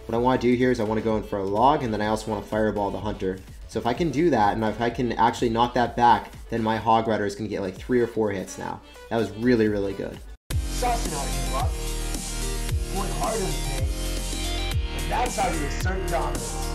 What I want to do here is I want to go in for a log, and then I also want to fireball the hunter. So if I can do that, and if I can actually knock that back, then my hog rider is going to get like 3 or 4 hits now. That was really, really good. Sussing out your luck. Going hard in the paint. And that's how you assert dominance.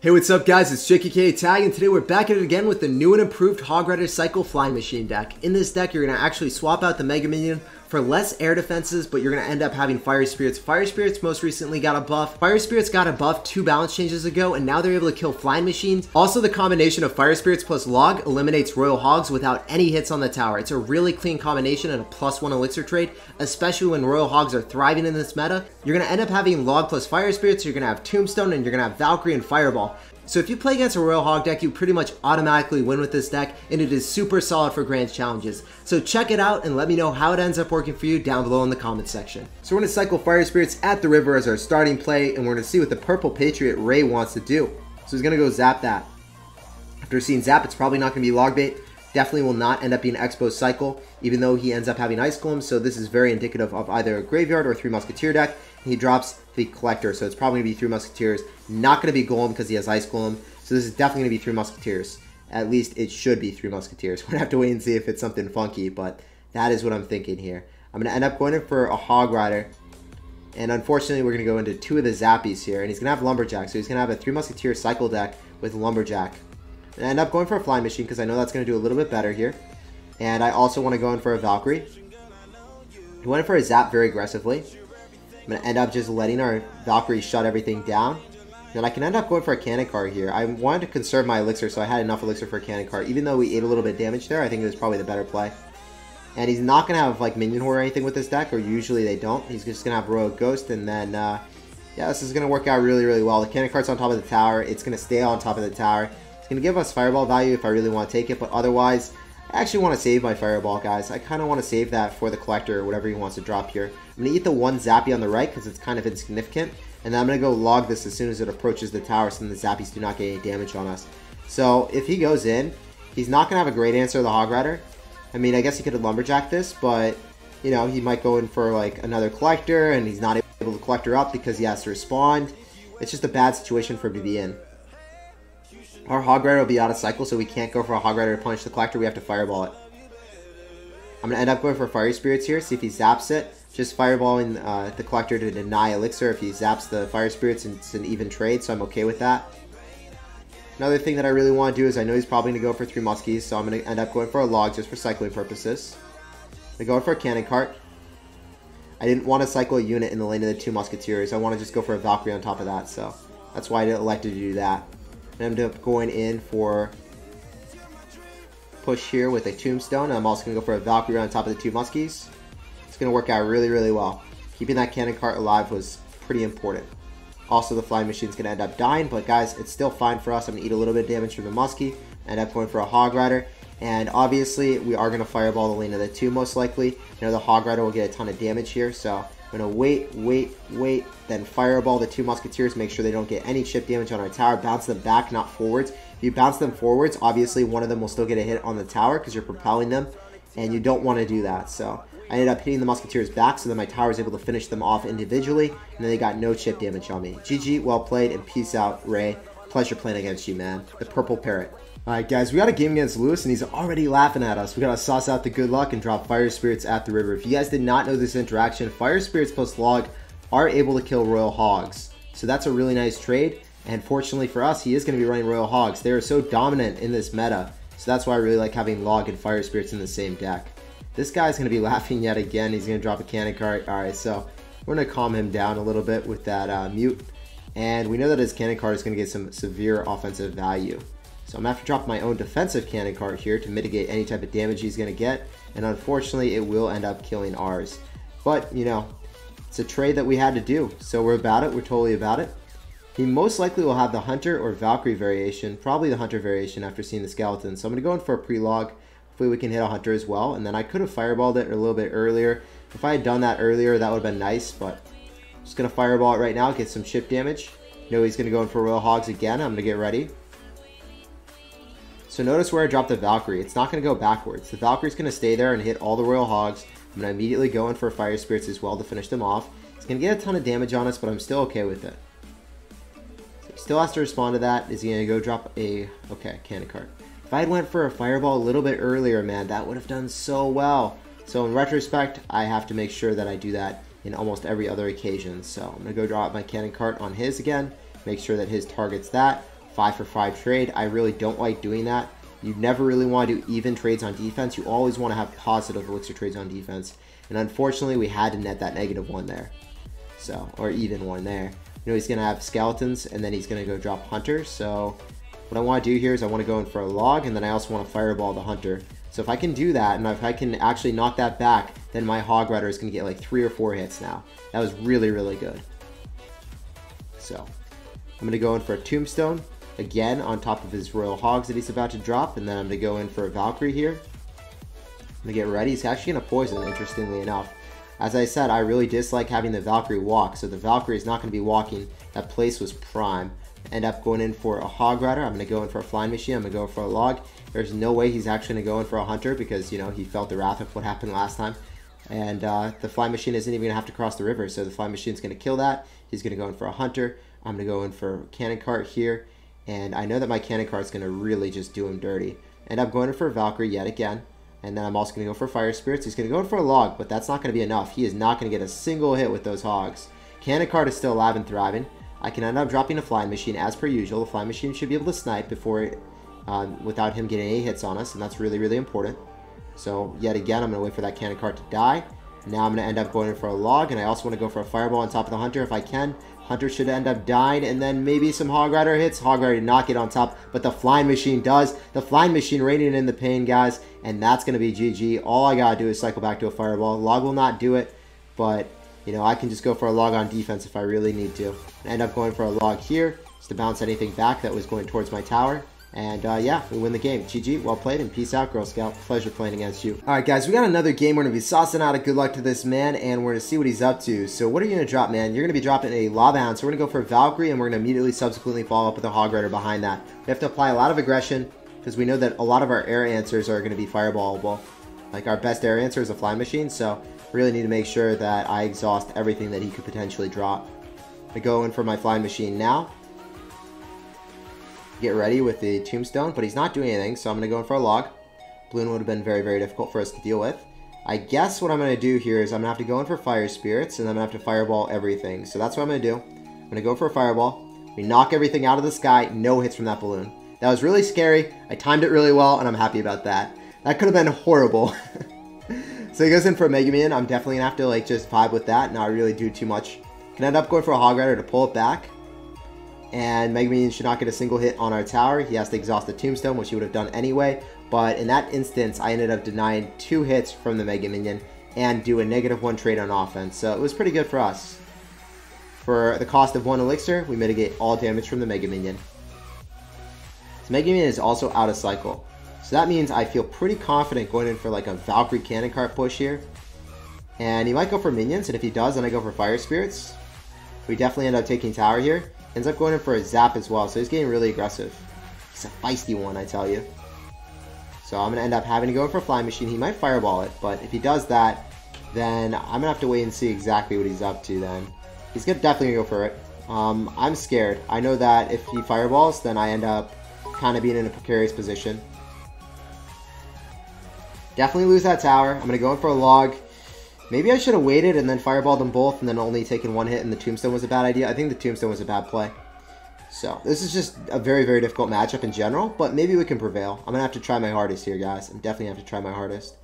Hey, what's up guys, it's SirTagCR, and today we're back at it again with the new and improved Hog Rider Cycle Flying Machine deck. In this deck, you're going to actually swap out the Mega Minion for less air defenses, but you're going to end up having Fire Spirits. Fire Spirits most recently got a buff. Fire Spirits got a buff 2 balance changes ago, and now they're able to kill Flying Machines. Also, the combination of Fire Spirits plus Log eliminates Royal Hogs without any hits on the tower. It's a really clean combination and a +1 elixir trade, especially when Royal Hogs are thriving in this meta. You're going to end up having Log plus Fire Spirits, you're going to have Tombstone, and you're going to have Valkyrie and Fireball. So if you play against a Royal Hog deck, you pretty much automatically win with this deck, and it is super solid for grand challenges. So check it out and let me know how it ends up working for you down below in the comments section. So we're going to cycle Fire Spirits at the river as our starting play, and we're going to see what the Purple Patriot Ray wants to do. So he's going to go zap that. After seeing zap, it's probably not going to be log bait. Definitely will not end up being Expo Cycle, even though he ends up having Ice Golem, so this is very indicative of either a Graveyard or 3 Musketeer deck. He drops the Collector, so it's probably going to be 3 Musketeers. Not going to be Golem because he has Ice Golem, so this is definitely going to be 3 Musketeers. At least it should be 3 Musketeers. We're going to have to wait and see if it's something funky, but that is what I'm thinking here. I'm going to end up going in for a Hog Rider, and unfortunately we're going to go into 2 of the Zappies here, and he's going to have Lumberjack, so he's going to have a 3 Musketeer cycle deck with Lumberjack. And I end up going for a Flying Machine because I know that's going to do a little bit better here. And I also want to go in for a Valkyrie. He went in for a Zap very aggressively. I'm going to end up just letting our Valkyrie shut everything down. Then I can end up going for a Cannon Cart here. I wanted to conserve my Elixir, so I had enough Elixir for a Cannon Cart. Even though we ate a little bit of damage there, I think it was probably the better play. And he's not going to have like Minion Horde or anything with this deck, or usually they don't. He's just going to have Royal Ghost, and then, yeah, this is going to work out really, really well. The Cannon Cart's on top of the tower. It's going to stay on top of the tower. It's going to give us Fireball value if I really want to take it, but otherwise, I actually want to save my Fireball, guys. I kind of want to save that for the Collector or whatever he wants to drop here. I'm going to eat the 1 Zappy on the right because it's kind of insignificant, and then I'm going to go log this as soon as it approaches the tower so the Zappies do not get any damage on us. So if he goes in, he's not going to have a great answer to the Hog Rider. I mean, I guess he could have Lumberjack this, but, you know, he might go in for like another Collector, and he's not able to Collector up because he has to respond. It's just a bad situation for him to be in. Our Hog Rider will be out of cycle, so we can't go for a Hog Rider to punish the Collector. We have to Fireball it. I'm going to end up going for Fire Spirits here, see if he zaps it. Just Fireballing the Collector to deny Elixir. If he zaps the Fire Spirits, it's an even trade, so I'm okay with that. Another thing that I really want to do is I know he's probably going to go for 3 Muskies, so I'm going to end up going for a Log just for cycling purposes. I'm going for a Cannon Cart. I didn't want to cycle a unit in the lane of the 2 Musketeers. I want to just go for a Valkyrie on top of that, so that's why I elected to do that. I ended up going in for push here with a Tombstone. I'm also going to go for a Valkyrie on top of the 2 Muskies. It's going to work out really, really well. Keeping that Cannon Cart alive was pretty important. Also, the Flying Machine's going to end up dying, but guys, it's still fine for us. I'm going to eat a little bit of damage from the Muskie. End up going for a Hog Rider. And obviously, we are going to Fireball the lane of the 2 most likely. You know, the Hog Rider will get a ton of damage here, so I'm going to wait, then Fireball the 2 Musketeers, make sure they don't get any chip damage on our tower, bounce them back, not forwards. If you bounce them forwards, obviously one of them will still get a hit on the tower because you're propelling them, and you don't want to do that. So I ended up hitting the Musketeers back so that my tower is able to finish them off individually, and then they got no chip damage on me. GG, well played, and peace out, Ray. Pleasure playing against you, man. The Purple Parrot. Alright guys, we got a game against Lewis and he's already laughing at us. We gotta sauce out the good luck and drop Fire Spirits at the river. If you guys did not know this interaction, Fire Spirits plus Log are able to kill Royal Hogs. So that's a really nice trade, and fortunately for us, he is going to be running Royal Hogs. They are so dominant in this meta, so that's why I really like having Log and Fire Spirits in the same deck. This guy's going to be laughing yet again. He's going to drop a Cannon Cart. Alright, so we're going to calm him down a little bit with that mute, and we know that his Cannon Cart is going to get some severe offensive value. So I'm going to have to drop my own defensive Cannon Cart here to mitigate any type of damage he's going to get. And unfortunately, it will end up killing ours. But, you know, it's a trade that we had to do. So we're about it. We're totally about it. He most likely will have the Hunter or Valkyrie variation. Probably the Hunter variation after seeing the Skeleton. So I'm going to go in for a pre-log. Hopefully we can hit a Hunter as well. And then I could have Fireballed it a little bit earlier. If I had done that earlier, that would have been nice. But I'm just going to Fireball it right now. Get some chip damage. No, he's going to go in for Royal Hogs again. I'm going to get ready. So notice where I dropped the Valkyrie. It's not going to go backwards. The Valkyrie's going to stay there and hit all the Royal Hogs. I'm going to immediately go in for Fire Spirits as well to finish them off. It's going to get a ton of damage on us, but I'm still okay with it. So he still has to respond to that. Is he going to go drop a... Okay, cannon cart. If I had went for a fireball a little bit earlier, man, that would have done so well. So in retrospect, I have to make sure that I do that in almost every other occasion. So I'm going to go drop my cannon cart on his again. Make sure that his target's that. 5 for 5 trade. I really don't like doing that. You never really want to do even trades on defense. You always want to have positive elixir trades on defense. And unfortunately, we had to net that -1 there. So, or even 1 there. You know, he's going to have skeletons, and then he's going to go drop hunter. So what I want to do here is I want to go in for a log, and then I also want to fireball the hunter. So if I can do that, and if I can actually knock that back, then my hog rider is going to get like 3 or 4 hits now. That was really, really good. So I'm going to go in for a tombstone. Again, on top of his royal hogs that he's about to drop, and then I'm going to go in for a Valkyrie here. I'm going to get ready. He's actually going to poison, interestingly enough. As I said, I really dislike having the Valkyrie walk, so the Valkyrie is not going to be walking. That place was prime. End up going in for a hog rider. I'm going to go in for a flying machine. I'm going to go for a log. There's no way he's actually going to go in for a hunter because, you know, he felt the wrath of what happened last time. And the flying machine isn't even going to have to cross the river, so the flying machine is going to kill that. He's going to go in for a hunter. I'm going to go in for a cannon cart here. And I know that my cannon cart is going to really just do him dirty. End up going in for a Valkyrie yet again. And then I'm also going to go for fire spirits. He's going to go in for a log, but that's not going to be enough. He is not going to get a single hit with those hogs. Cannon cart is still alive and thriving. I can end up dropping a flying machine as per usual. The flying machine should be able to snipe before it, without him getting any hits on us, and that's really, really important. So yet again, I'm going to wait for that cannon cart to die. Now I'm going to end up going in for a log, and I also want to go for a fireball on top of the hunter if I can. Hunter should end up dying, and then maybe some hog rider hits. Hog rider did not get on top, but the flying machine does. The flying machine raining in the pain, guys, and that's going to be GG. All I got to do is cycle back to a fireball. Log will not do it, but, you know, I can just go for a log on defense if I really need to. I end up going for a log here just to bounce anything back that was going towards my tower. And yeah, we win the game. GG, well played, and peace out, Girl Scout. Pleasure playing against you. Alright guys, we got another game. We're going to be saucing out a good luck to this man, and we're going to see what he's up to. So what are you going to drop, man? You're going to be dropping a Lava Hound. So we're going to go for Valkyrie, and we're going to immediately subsequently follow up with a Hog Rider behind that. We have to apply a lot of aggression, because we know that a lot of our air answers are going to be fireballable. Like, our best air answer is a flying machine, so really need to make sure that I exhaust everything that he could potentially drop. I go in for my flying machine now. Get ready with the tombstone, but he's not doing anything, so I'm going to go in for a log. Balloon would have been very, very difficult for us to deal with. I guess what I'm going to do here is I'm going to have to go in for fire spirits, and I'm going to have to fireball everything. So that's what I'm going to do. I'm going to go for a fireball. We knock everything out of the sky. No hits from that balloon. That was really scary. I timed it really well, and I'm happy about that. That could have been horrible. So he goes in for a Mega Minion. I'm definitely going to have to like just vibe with that, not really do too much. Can end up going for a Hog Rider to pull it back. And Mega Minion should not get a single hit on our tower. He has to exhaust the tombstone, which he would have done anyway. But in that instance, I ended up denying 2 hits from the Mega Minion and do a -1 trade on offense. So it was pretty good for us. For the cost of 1 elixir, we mitigate all damage from the Mega Minion. So Mega Minion is also out of cycle. So that means I feel pretty confident going in for like a Valkyrie cannon cart push here. And he might go for minions, and if he does, then I go for fire spirits. We definitely end up taking tower here. Ends up going in for a zap as well, so he's getting really aggressive. He's a feisty one, I tell you. So I'm going to end up having to go in for a flying machine. He might fireball it, but if he does that, then I'm going to have to wait and see exactly what he's up to then. He's definitely going to go for it. I'm scared. I know that if he fireballs, then I end up kind of being in a precarious position. Definitely lose that tower. I'm going to go in for a log. Maybe I should have waited and then fireballed them both and then only taken 1 hit, and the tombstone was a bad idea. I think the tombstone was a bad play. So this is just a very, very difficult matchup in general, but maybe we can prevail. I'm going to have to try my hardest here, guys. I'm definitely going to have to try my hardest.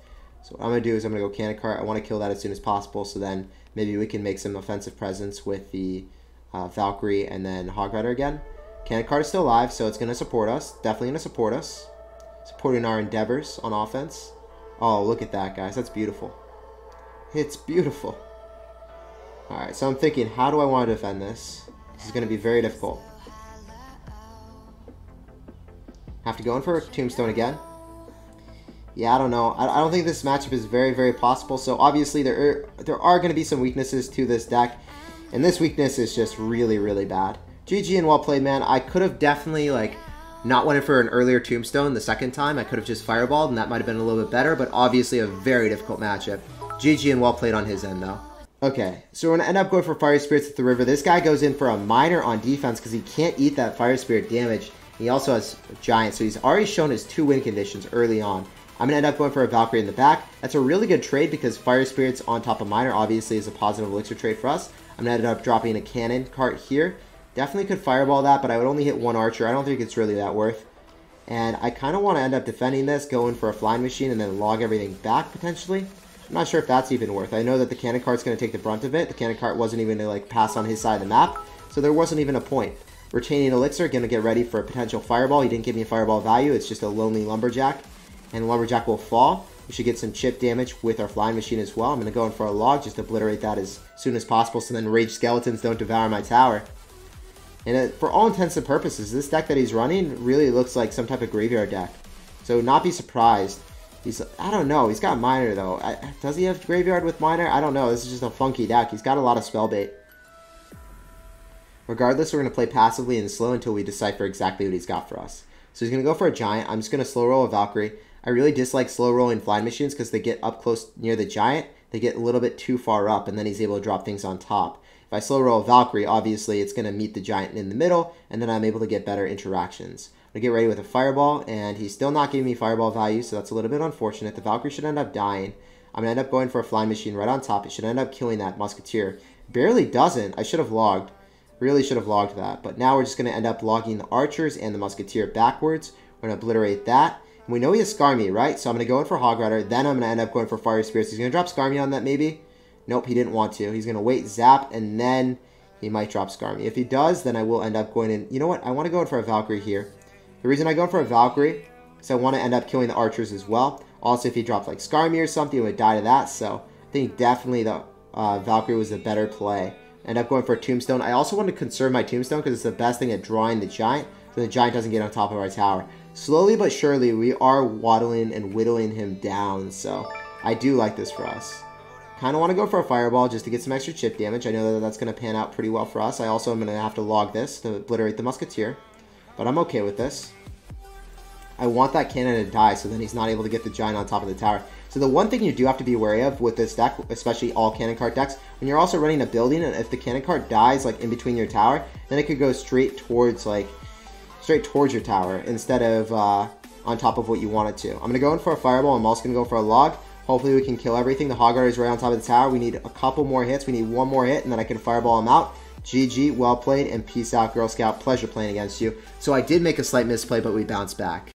So what I'm going to do is I'm going to go cannon cart. I want to kill that as soon as possible, so then maybe we can make some offensive presence with the Valkyrie and then Hog Rider again. Cannon cart is still alive, so it's going to support us. Definitely going to support us. Supporting our endeavors on offense. Oh, look at that, guys. That's beautiful. It's beautiful. Alright, so I'm thinking, how do I want to defend this? This is going to be very difficult. Have to go in for a tombstone again. Yeah, I don't know. I don't think this matchup is very, very possible. So obviously there are going to be some weaknesses to this deck. And this weakness is just really, really bad. GG and well played, man. I could have definitely, like, not went in for an earlier tombstone the second time. I could have just fireballed, and that might have been a little bit better. But obviously a very difficult matchup. GG and well played on his end, though. Okay, so we're going to end up going for Fire Spirits at the river. This guy goes in for a Miner on defense because he can't eat that Fire Spirit damage. He also has a Giant, so he's already shown his 2 win conditions early on. I'm going to end up going for a Valkyrie in the back. That's a really good trade because Fire Spirits on top of Miner obviously is a positive elixir trade for us. I'm going to end up dropping a cannon cart here. Definitely could Fireball that, but I would only hit 1 archer. I don't think it's really that worth. And I kind of want to end up defending this, going for a Flying Machine and then log everything back potentially. I'm not sure if that's even worth. I know that the cannon cart's going to take the brunt of it. The cannon cart wasn't even going to like pass on his side of the map, so there wasn't even a point. Retaining elixir, going to get ready for a potential fireball. He didn't give me a fireball value. It's just a lonely lumberjack, and lumberjack will fall. We should get some chip damage with our flying machine as well. I'm going to go in for a log, just obliterate that as soon as possible, so then rage skeletons don't devour my tower. And for all intents and purposes, this deck that he's running really looks like some type of graveyard deck. So not be surprised. I don't know. He's got Miner, though. Does he have Graveyard with Miner? I don't know. This is just a funky deck. He's got a lot of spell bait. Regardless, we're going to play passively and slow until we decipher exactly what he's got for us. So he's going to go for a Giant. I'm just going to slow roll a Valkyrie. I really dislike slow rolling flying machines because they get up close near the Giant. They get a little bit too far up, and then he's able to drop things on top. If I slow roll a Valkyrie, obviously it's going to meet the Giant in the middle, and then I'm able to get better interactions. I get ready with a Fireball, and he's still not giving me Fireball value, so that's a little bit unfortunate. The Valkyrie should end up dying. I'm going to end up going for a Flying Machine right on top. It should end up killing that Musketeer. Barely doesn't. I should have logged. Really should have logged that. But now we're just going to end up logging the Archers and the Musketeer backwards. We're going to obliterate that. And we know he has Skarmy, right? So I'm going to go in for Hog Rider. Then I'm going to end up going for Fire Spirits. He's going to drop Skarmy on that maybe. Nope, he didn't want to. He's going to wait, zap, and then he might drop Skarmy. If he does, then I will end up going in. You know what? I want to go in for a Valkyrie here. The reason I go for a Valkyrie is I want to end up killing the Archers as well. Also, if he dropped like Skarmy or something, it would die to that. So I think definitely the Valkyrie was a better play. End up going for a Tombstone. I also want to conserve my Tombstone because it's the best thing at drawing the Giant, so the Giant doesn't get on top of our tower. Slowly but surely, we are waddling and whittling him down. So I do like this for us. Kind of want to go for a Fireball just to get some extra chip damage. I know that that's going to pan out pretty well for us. I also am going to have to log this to obliterate the Musketeer. But I'm okay with this. I want that cannon to die so then he's not able to get the Giant on top of the tower. So the one thing you do have to be wary of with this deck, especially all cannon cart decks, when you're also running a building, and if the cannon cart dies like in between your tower, then it could go straight towards your tower instead of on top of what you want it to. I'm going to go in for a Fireball. I'm also going to go for a log. Hopefully we can kill everything. The Hog Rider is right on top of the tower. We need a couple more hits. We need one more hit, and then I can Fireball him out. GG, well played, and peace out, Girl Scout. Pleasure playing against you. So I did make a slight misplay, but we bounced back.